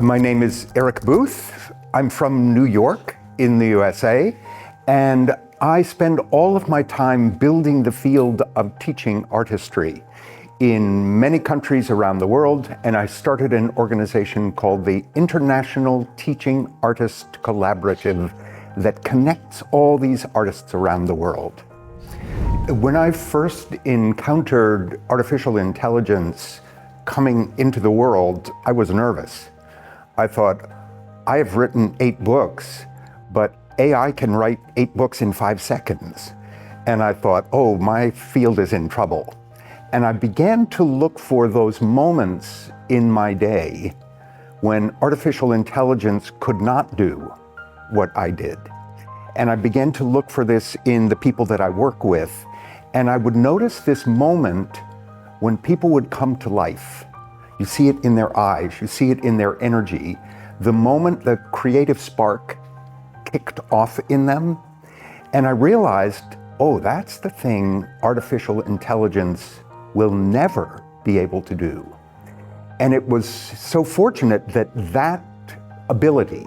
My name is Eric Booth. I'm from New York in the USA, and I spend all of my time building the field of teaching artistry in many countries around the world, and I started an organization called the International Teaching Artist Collaborative that connects all these artists around the world. When I first encountered artificial intelligence coming into the world, I was nervous. I thought, I have written 8 books, but AI can write 8 books in 5 seconds. And I thought, oh, my field is in trouble. And I began to look for those moments in my day when artificial intelligence could not do what I did. And I began to look for this in the people that I work with. And I would notice this moment when people would come to life. You see it in their eyes, you see it in their energy. The moment the creative spark kicked off in them, and I realized, oh, that's the thing artificial intelligence will never be able to do. And it was so fortunate that that ability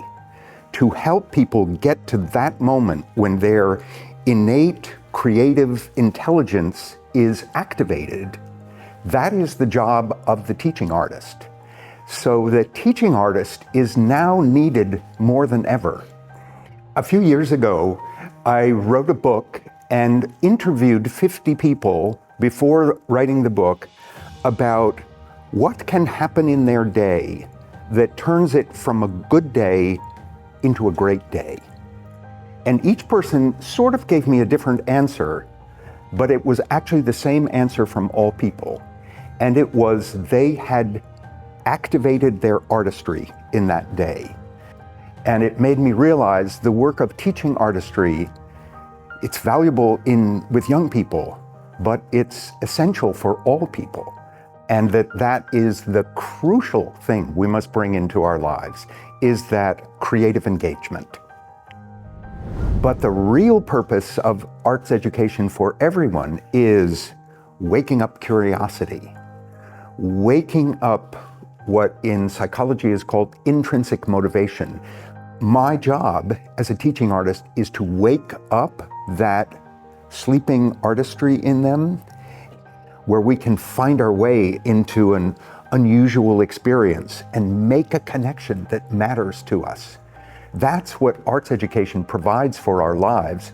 to help people get to that moment when their innate creative intelligence is activated. That is the job of the teaching artist. So the teaching artist is now needed more than ever. A few years ago, I wrote a book and interviewed 50 people before writing the book about what can happen in their day that turns it from a good day into a great day. And each person sort of gave me a different answer, but it was actually the same answer from all people. And it was they had activated their artistry in that day. And it made me realize the work of teaching artistry, it's valuable with young people, but it's essential for all people. And that is the crucial thing we must bring into our lives, is that creative engagement. But the real purpose of arts education for everyone is waking up curiosity, waking up what in psychology is called intrinsic motivation. My job as a teaching artist is to wake up that sleeping artistry in them, where we can find our way into an unusual experience and make a connection that matters to us. That's what arts education provides for our lives.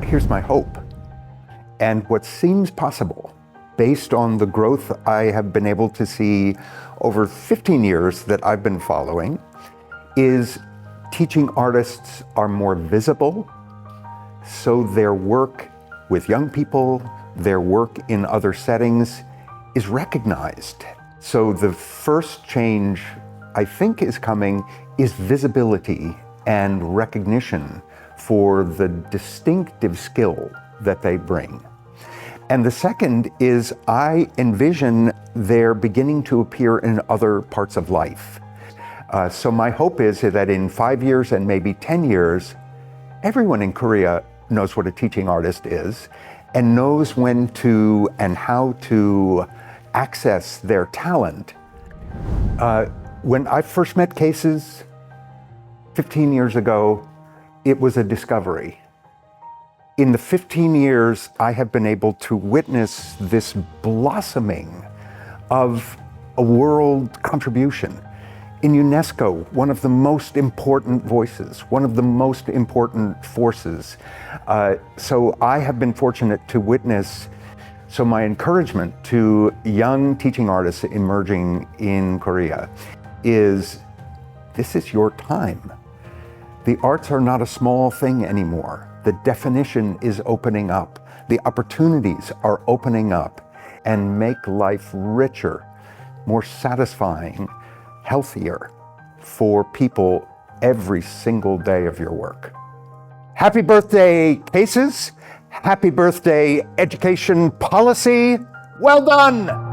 Here's my hope, and what seems possible based on the growth I have been able to see over 15 years that I've been following, is teaching artists are more visible, so their work with young people, their work in other settings is recognized. So the first change I think is coming is visibility and recognition for the distinctive skill that they bring. And the second is I envision they're beginning to appear in other parts of life. So my hope is that in 5 years and maybe 10 years, everyone in Korea knows what a teaching artist is and knows when to and how to access their talent. When I first met cases 15 years ago, it was a discovery. In the 15 years, I have been able to witness this blossoming of a world contribution. In UNESCO, one of the most important voices, one of the most important forces. So I have been fortunate to witness. So my encouragement to young teaching artists emerging in Korea is, this is your time. The arts are not a small thing anymore. The definition is opening up. The opportunities are opening up and make life richer, more satisfying, healthier for people every single day of your work. Happy birthday, CASES. Happy birthday, education policy. Well done.